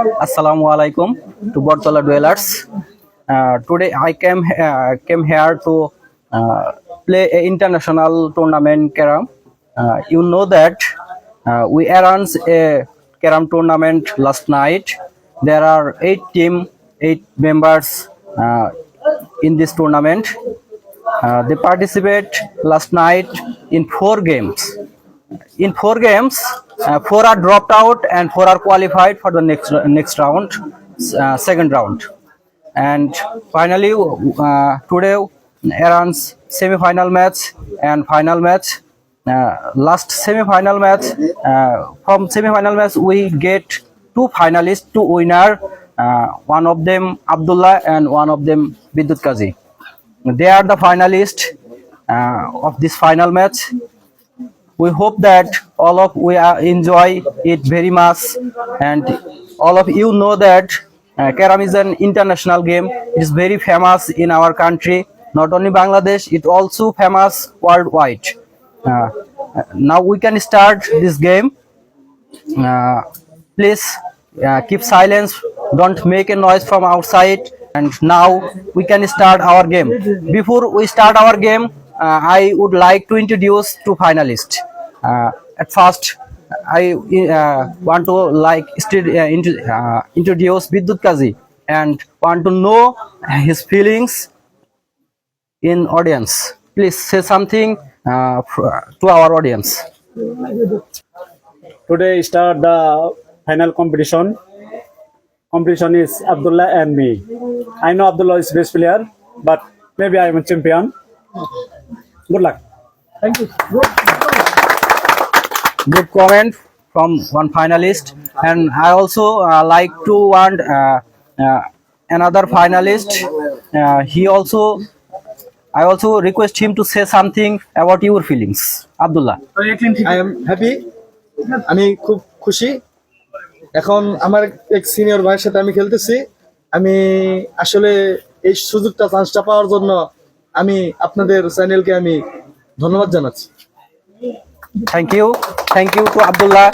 Assalamu alaikum to Bortola dwellers. Today I came here to play an international tournament carom. You know that we arranged a carom tournament last night. There are 8 members in this tournament. They participate last night in 4 games. In 4 games, 4 are dropped out and 4 are qualified for the next round, second round. And finally, today Iran's semi-final match and final match. Last semi-final match, from semi-final match we get 2 finalists, 2 winner. One of them Abdullah and one of them Bidut Kazi. They are the finalists of this final match. We hope that all of we enjoy it very much, and all of you know that carom is an international game. It is very famous in our country, not only Bangladesh, it also famous worldwide. Uh, Now we can start this game. Please keep silence, don't make a noise from outside, and now we can start our game. Before we start our game, I would like to introduce 2 finalists. At first I want to introduce Bidut Kazi and want to know his feelings in audience. Please say something to our audience. Today start the final competition. Competition is Abdullah and me. I know Abdullah is best player, but maybe I am a champion. Good luck. Thank you. Good comment from one finalist, and I also like to want another finalist. I also request him to say something about your feelings. Abdullah. I am happy. আমি খুব খুশি। এখন আমার এক senior ভাইয়ের সাথে আমি খেলতেছি। আমি আসলে এই সুযোগটা চান্সটা পাওয়ার জন্য আমি আপনাদের চ্যানেলকে আমি ধন্যবাদ জানাচ্ছি। Thank you to Abdullah.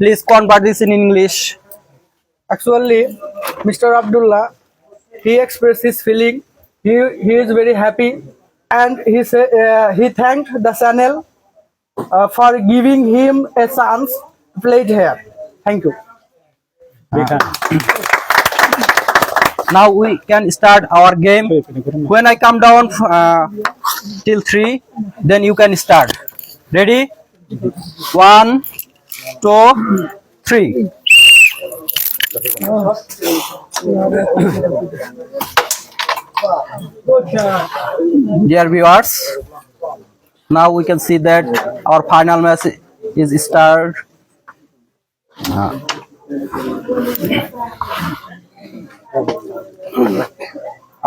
Please convert this in English. Actually, Mr. Abdullah, he expressed his feeling. He is very happy, and he thanked the channel for giving him a chance to play here. Thank you. Now we can start our game. When I come down till 3, then you can start. Ready? 1, 2, 3. Dear viewers, now we can see that our final match is started.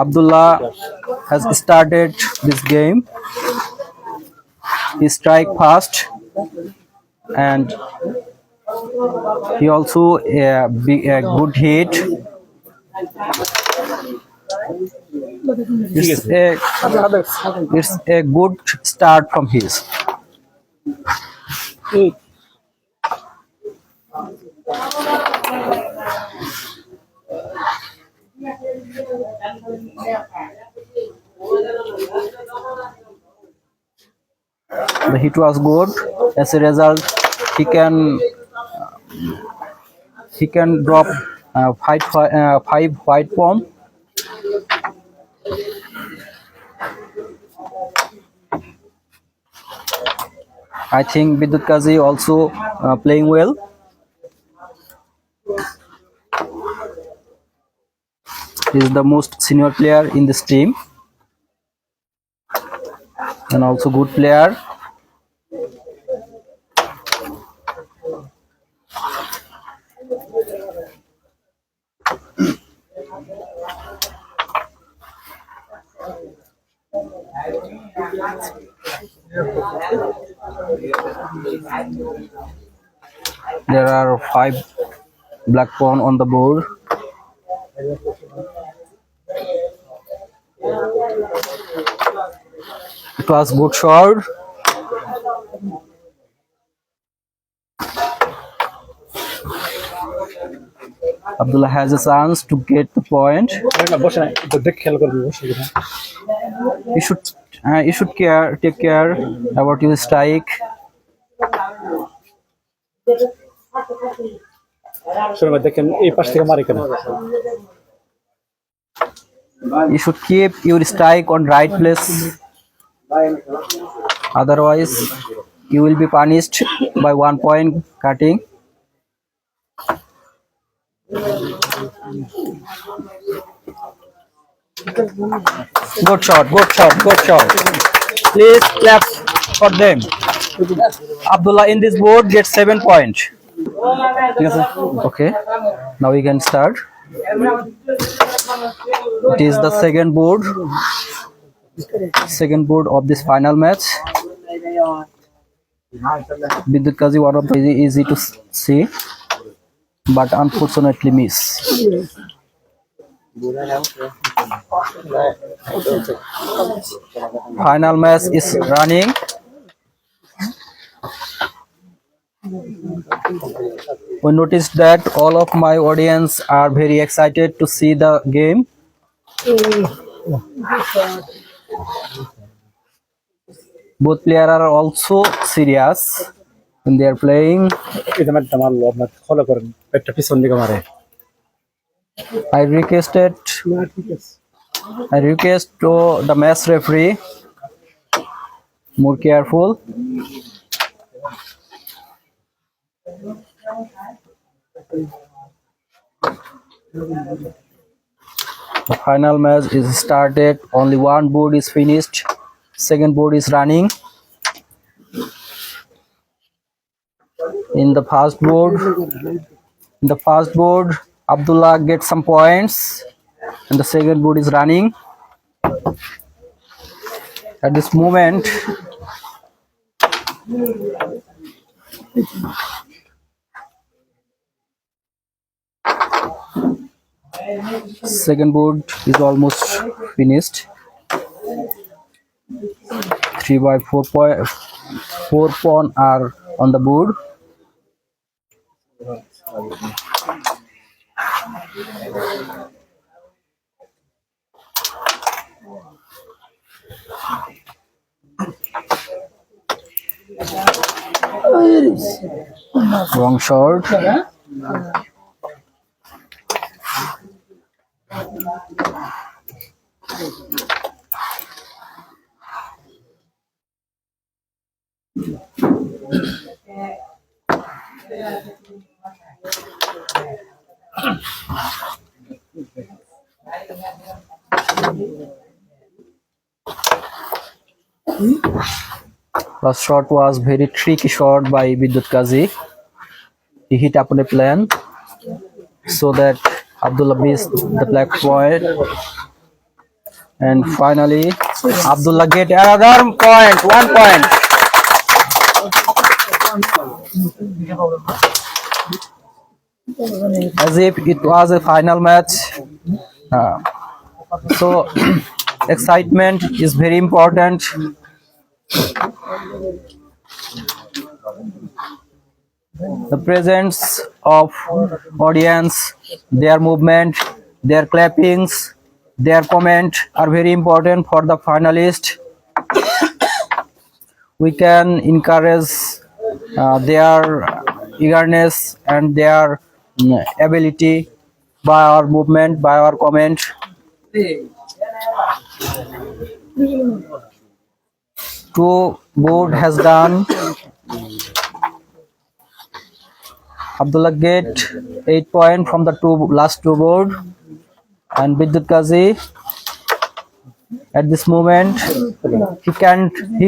Abdullah has started this game. He strike fast, and he also a good hit. It's a good start from his. The hit was good. As a result, he can drop 5 white pawn. I think Bidut Kazi also playing well. He is the most senior player in this team, and also good player. There are 5 black pawn on the board. It was good shot. Abdullah has a chance to get the point. বসে নাই তো দেখ খেয়াল করবি বসে কিনা You should take care about your strike. শুনে ভাই দেখেন এই পাশ থেকে মারে কেন You should keep your strike on right place. Otherwise, you will be punished by 1 point cutting. Good shot, good shot, good shot. Please clap for them. Abdullah in this board gets 7 points. Okay, now we can start. It is the second board of this final match. Bidyut Kazi, one of the easy to see, but unfortunately miss. Final match is running. We noticed that all of my audience are very excited to see the game. Both players are also serious when they are playing. এটা ম্যাচটা মারলো আপনার follow করেন একটা পিছন দিকে মারে I request to the match referee more careful. The final match is started. Only one board is finished. Second board is running. In the first board, Abdullah gets some points, and the second board is running. At this moment, second board is almost finished. 3 by 4 pawn are on the board. Wrong shot. Last shot was very tricky shot by Bidyut Kazi. He hit upon a plan so that Abdullah missed the black point. And finally, Abdullah get another point, 1 point. As if it was a final match. So excitement is very important. The presence of audience, their movement, their clappings, their comment are very important for the finalist. We can encourage their eagerness and their ability by our movement, by our comment. Two board has done. Abdullah get 8 points from the last two board, and Bidyut Kazi at this moment he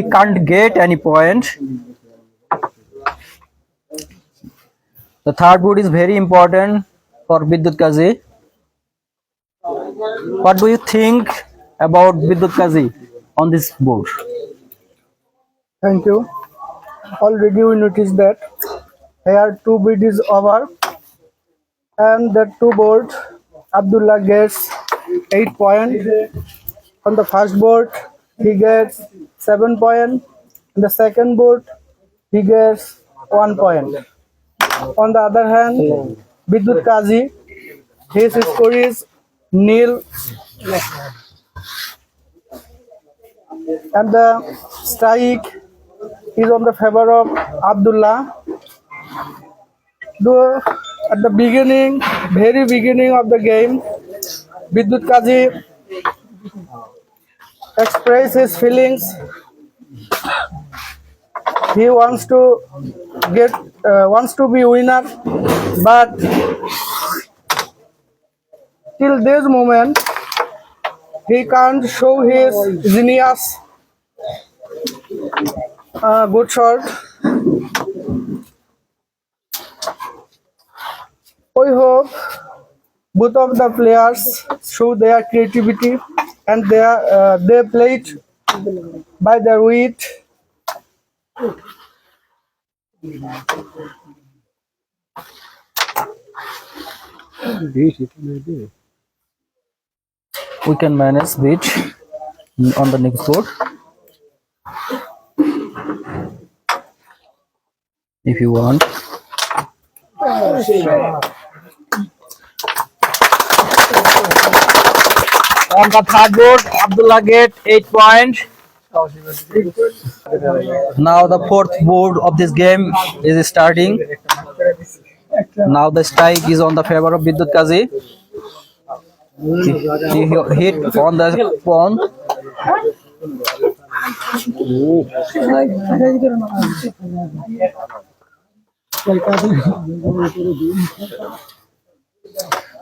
can't get any point. The third board is very important for Bidyut Kazi. What do you think about Bidyut Kazi on this board? Thank you. Already we noticed that here two bid is over, and the two board Abdullah gets 8 points. On the first board he gets 7 points. On the second board he gets 1 point. On the other hand, Bidyut Kazi His score is nil. And the strike is on the favor of Abdullah. Though at the beginning, very beginning of the game, Bidyut Kazi expressed his feelings. He wants to be winner, but till this moment he can't show his genius. Good shot. We hope both of the players show their creativity and they played by their wit. We can manage bit on the next board if you want. On the third board, Abdullah get 8 points. Now the fourth board of this game is starting. Now the strike is on the favor of Bidyut Kazi. He hit on the pawn.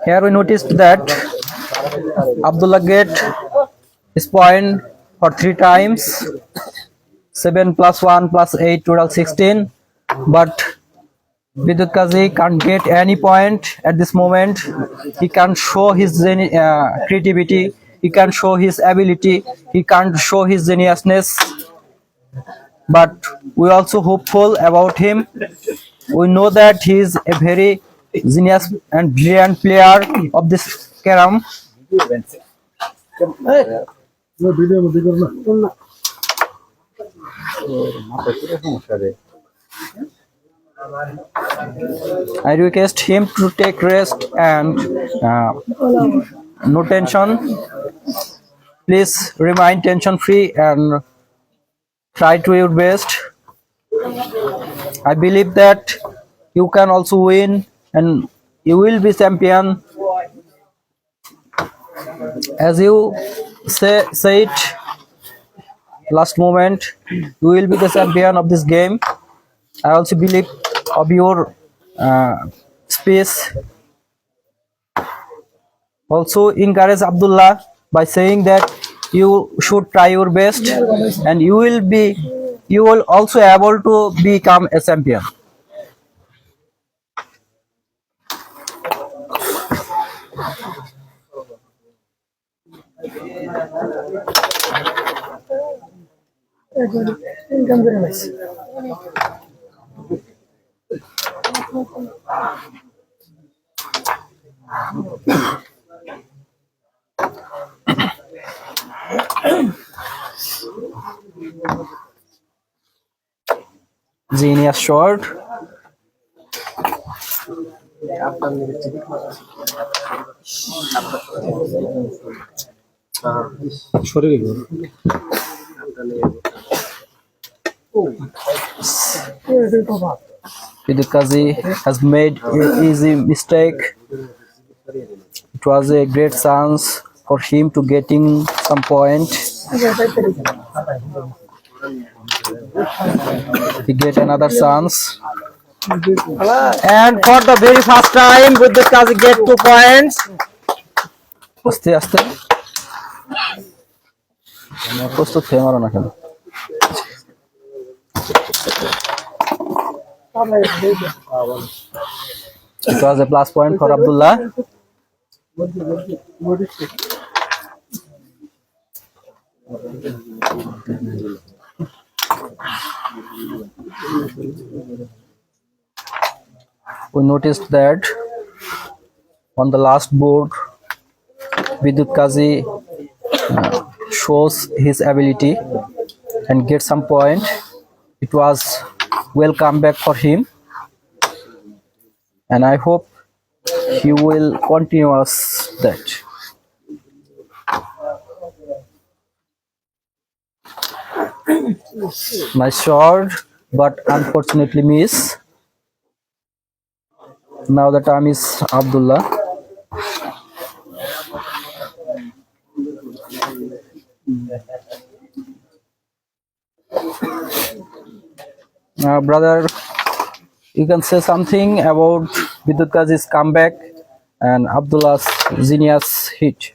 Here we noticed that Abdullah get his point for 3 times. 7 plus 1 plus 8 total 16. But Bidyut Kazi can't get any point at this moment. He can't show his creativity. He can't show his ability. He can't show his geniusness. But we also hopeful about him. We know that he is a very genius and brilliant player of this carom. I request him to take rest and no tension. Please remain tension free and try to your best. I believe that you can also win and you will be champion. As you said last moment, you will be the champion of this game. I also believe of your space. Also encourage Abdullah by saying that you should try your best and you will also able to become a champion. Genius shot. Bidyut Kazi has made an easy mistake. It was a great chance for him to getting some point. He get another chance. And for the very first time, Bidyut Kazi get 2 points. আস্তে আস্তে প্রস্তুত হয়ে মারো না কেন? It was a plus point for Abdullah. We noticed that on the last board, Bidyut Kazi shows his ability and get some point. It was well comeback for him, and I hope he will continue us that. Nice shot, but unfortunately miss. Now the time is Abdullah. Brother, you can say something about Bidyut Qazi's comeback and Abdullah's genius hit.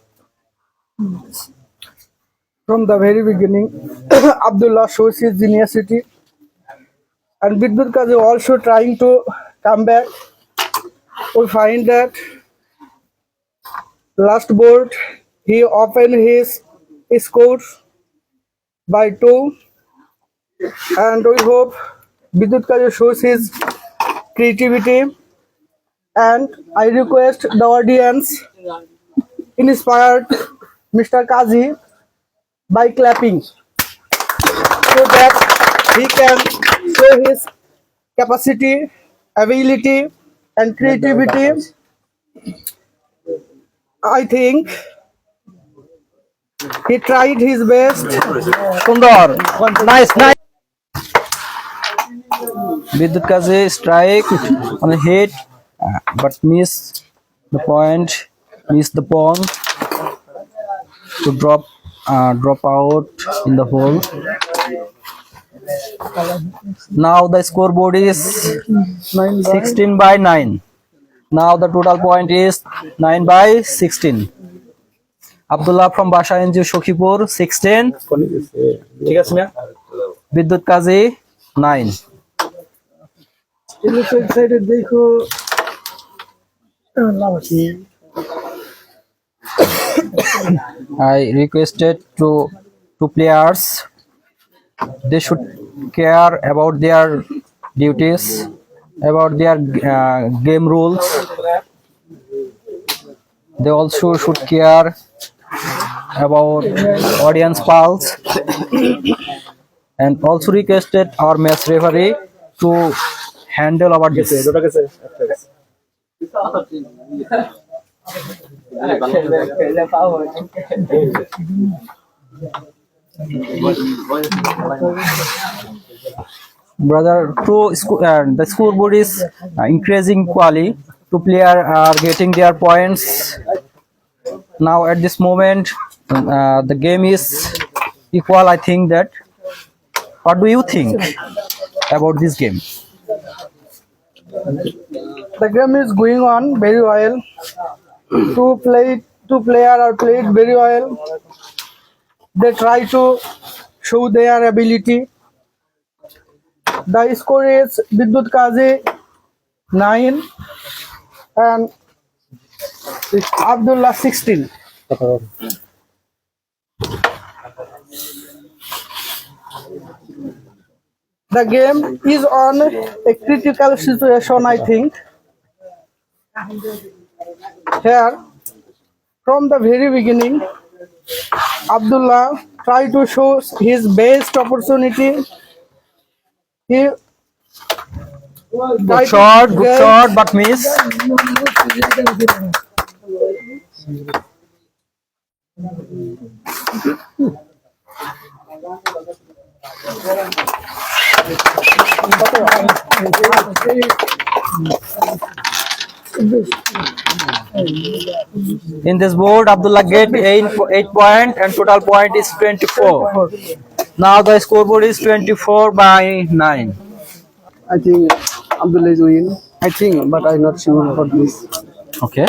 From the very beginning, Abdullah shows his geniusity, and Bidyut Qazi also trying to come back. We find that last board he opened his score by 2, and we hope Bidyut Qazi shows his creativity, and I request the audience inspired Mr. Qazi by clapping so that he can show his capacity, ability and creativity. I think he tried his best. Sundar, nice. Bidyut Qazi strike on a hit, but miss the point, miss the pawn to drop out in the hole. Now the scoreboard is 16 by 9. Now the total point is 9 by 16. Abdullah from Basha NGO Shokhipur 16. ঠিক আছে না? Bidyut Qazi 9. He looks so excited. देखो I requested to players, they should care about their duties, about their game rules. They also should care about audience pulse, and also requested our match referee to handle about this. দুটো গেছে, একটা গেছে। Brother, the scoreboard is increasing quality. Two players are getting their points. Now at this moment, the game is equal. I think that. What do you think about this game? The game is going on very well. Two players are played very well. They try to show their ability. The score is Bidyut Qazi 9 and Abdullah 16. The game is on a critical situation, I think. Here, from the very beginning, Abdullah tried to show his best opportunity. He Good shot, but miss. In this board, Abdullah get 8 point and total point is 24. Now the scoreboard is 24 by 9. I think Abdullah is win. I think, but I'm not sure about this Okay.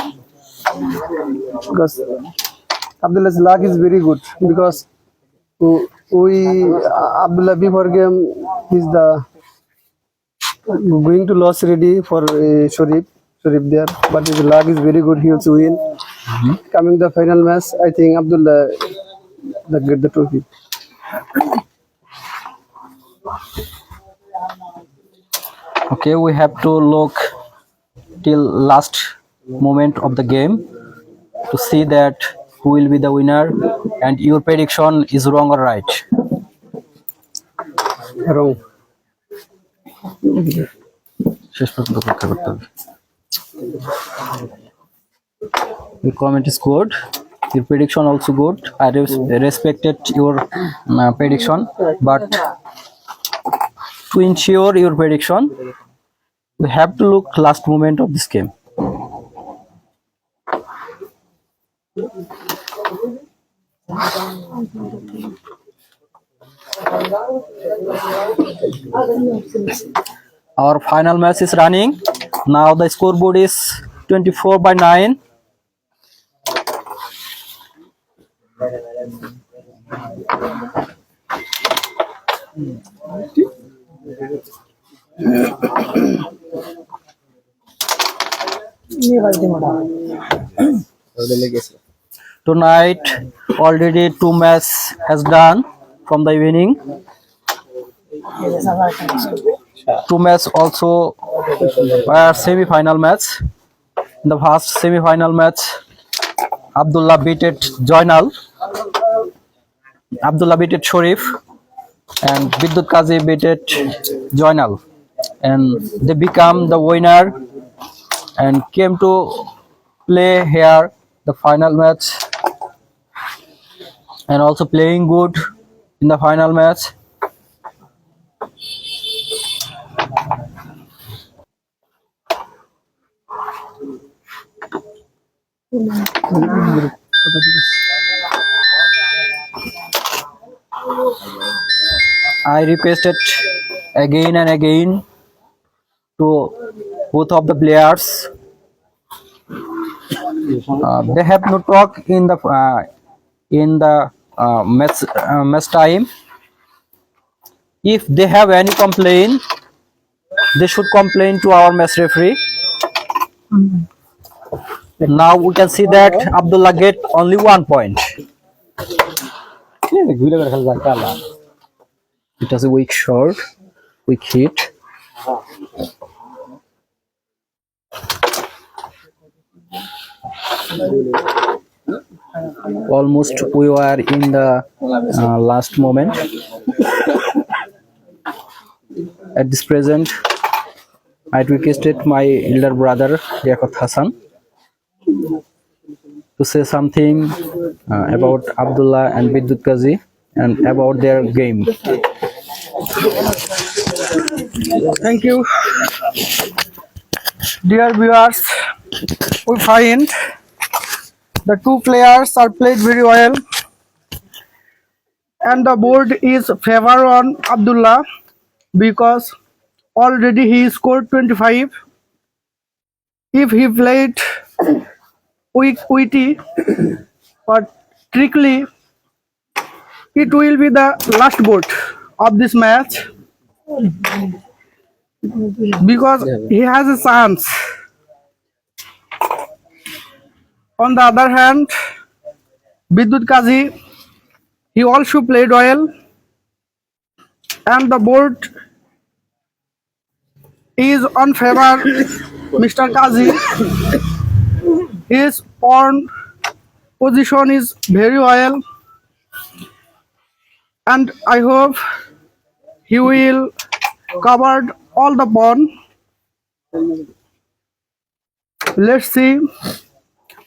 because Abdullah's luck is very good because Abdullah before game he's the going to lose ready for Sharif there, but his luck is very good. He also win. Coming the final match, I think Abdullah get the trophy. Okay, we have to look till last moment of the game to see that who will be the winner, and your prediction is wrong or right. Wrong. শেষ পর্যন্ত অপেক্ষা করতে হবে। Your comment is good. Your prediction also good. I respected your prediction, but to ensure your prediction, we have to look last moment of this game. Our final match is running. Now the scoreboard is 24/9. Tonight, already 2 matches has done from the evening. 2 matches also were semi-final match. In the first semi-final match, Abdullah beated Joinal. Abdullah beated Sharif, and Biddut Kazi beated Joinal, and they become the winner and came to play here the final match, and also playing good in the final match. I requested again and again to both of the players. They have no talk in the match time. If they have any complaint, they should complain to our match referee. Now we can see that Abdullah get only 1 point. It was a weak shot, weak hit. Almost we were in the last moment. At this present, I requested my elder brother Yakut Hassan to say something about Abdullah and Biddut Kazi and about their game. Thank you. Dear viewers, we find the two players are played very well, and the board is favor on Abdullah because already he scored 25. If he played witty but trickly, it will be the last board of this match because he has a chance. On the other hand, Biddut Kazi, he also played well, and the board is on favor Mr. Kazi. His pawn position is very well, and I hope he will cover all the pawn. Let's see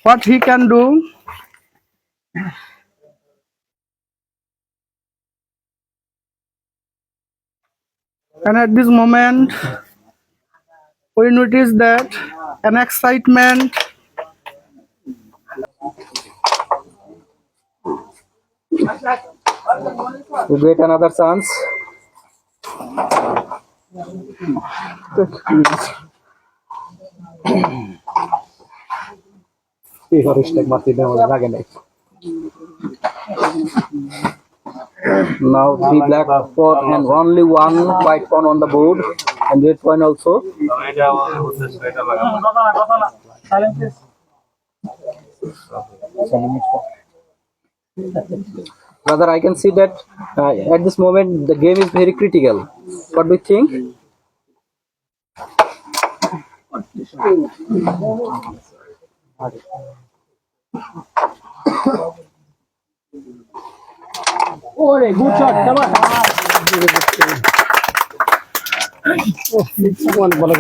what he can do. And at this moment, we notice that an excitement We get another chance. Now 3 black pawn and only 1 white pawn on the board, and red pawn also. Brother, I can see that at this moment the game is very critical. What do you think? One ball.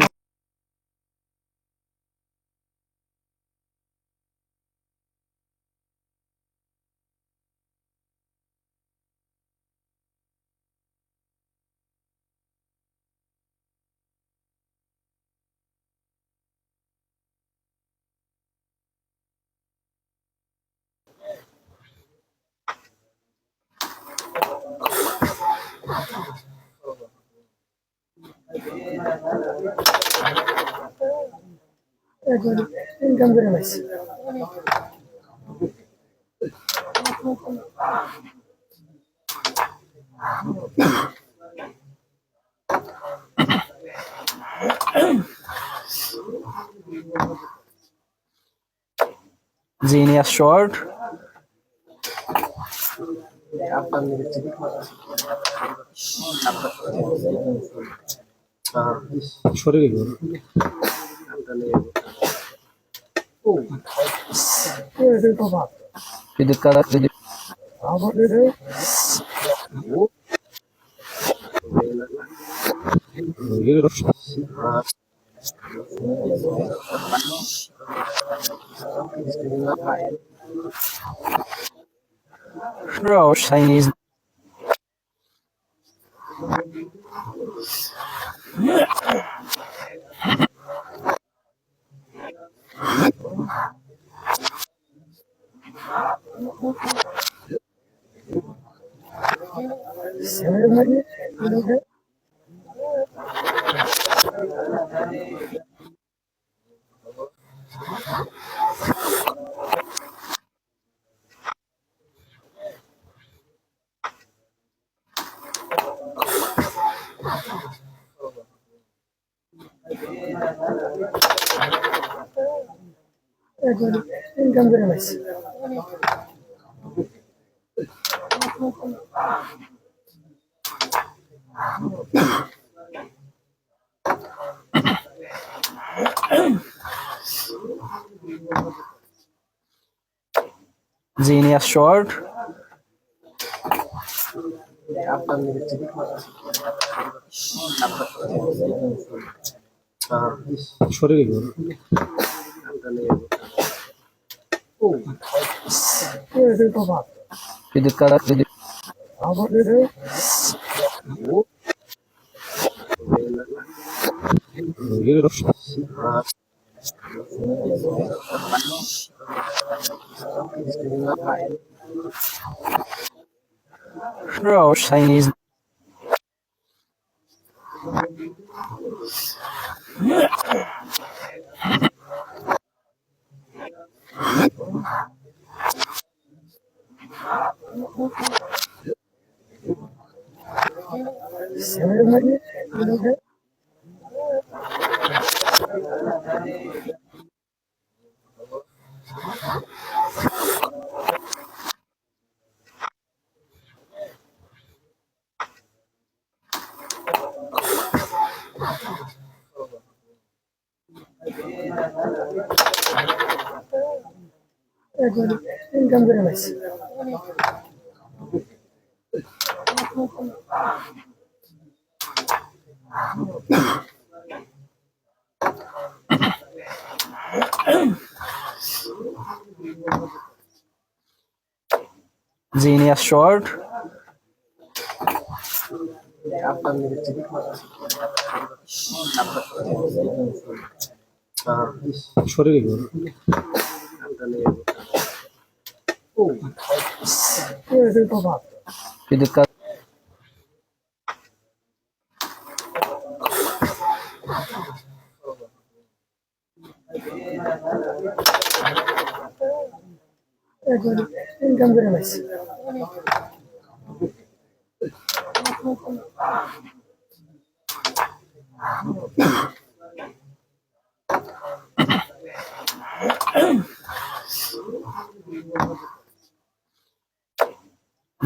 Income করে পাইছি। Genius short. বিদ্যুৎ কাটা বিদ্যুৎ Rose Chinese. Income করে পাইছি। Genius short. বিদ্যুৎ কাটা বিদ্যুৎ Rose Chinese. ইনকাম করে পাইছি। Genius short. বিদ্যুৎ কাটা ইনকাম করে পাইছি।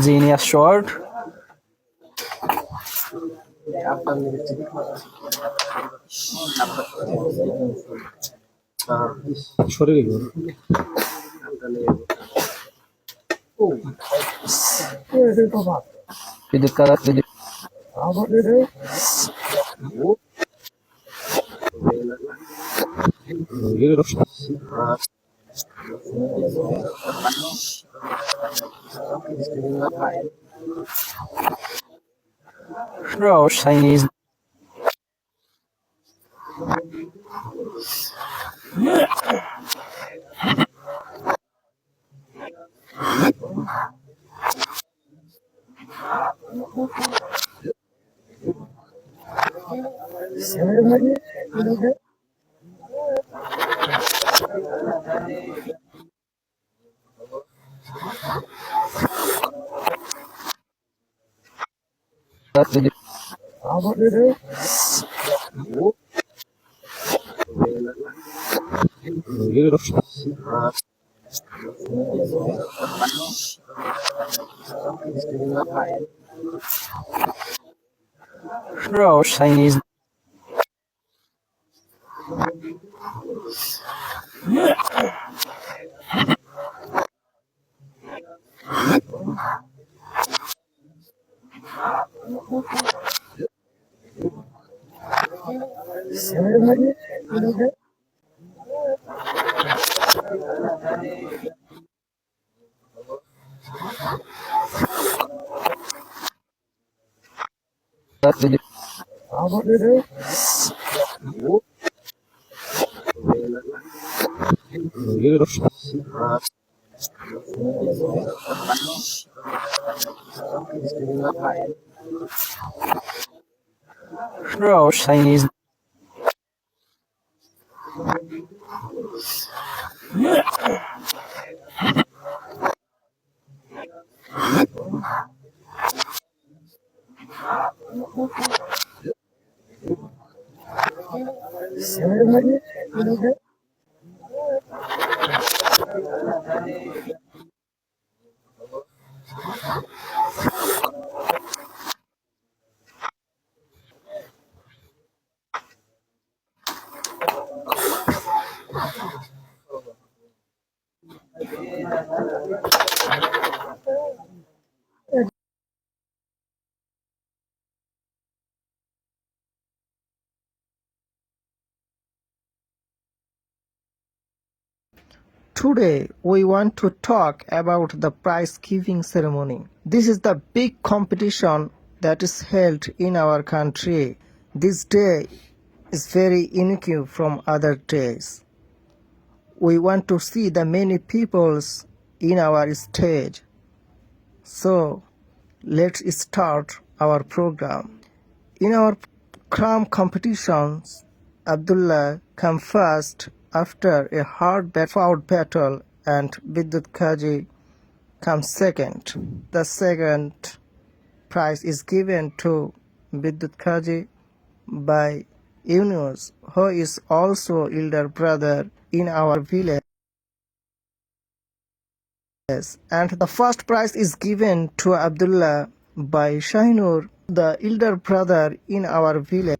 Genius short. বিদ্যুৎ কাটা বিদ্যুৎ Rose Chinese. Rosh Chinese. Rosh Chinese. Today, we want to talk about the prize giving ceremony. This is the big competition that is held in our country. This day is very unique from other days. We want to see the many peoples in our stage. So, let's start our program. In our cram competitions, Abdullah came first after a hard-fought battle and Biddut Kaji comes second. The second prize is given to Biddut Kaji by Yunus, who is also elder brother in our village. And the first prize is given to Abdullah by Shahinur, the elder brother in our village.